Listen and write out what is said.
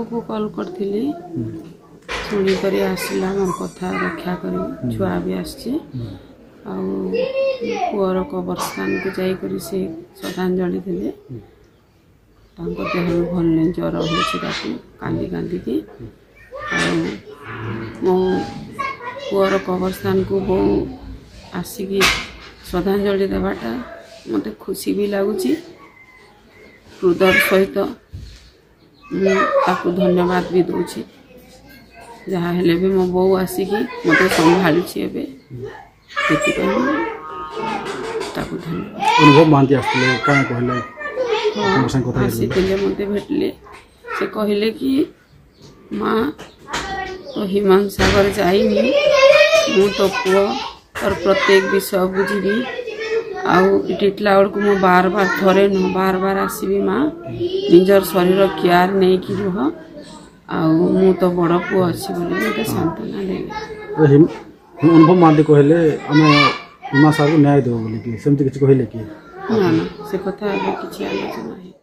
को कॉल करथिली सुनी करी आसला मोर कथा रक्षा करी छुआ भी आसी पुअर कब्रस्तान को जाई करी से श्रद्धांजलि देले देह भल नहीं ज्वर हो कांदी कांदी की मो पुअर कब्रस्तान को बो आसिकी श्रद्धांजलि देवाटा मते खुशी भी लगुच हृदय सहित ताकू धन्यवाद भी दूची जहाँ हेले भी मो बो आसिकी मत संभालुची धन्यवाद आसी मत भेटले से कहले कि माँ तो हिमांशु सागर जाइनी मु तो पुआ और प्रत्येक विषय बुझी आटिटला बेलू मु बार बार थरे न बार बार आसबि माँ निजर शरीर केयर नहीं कि रुह मु तो बड़ पु अच्छी मत सांत्वना देले अनुभव महांती कहले आम हिमा सागर न्याय देव बोली सेमती किसी कहले कि ना से कथा किसी आलोचना है।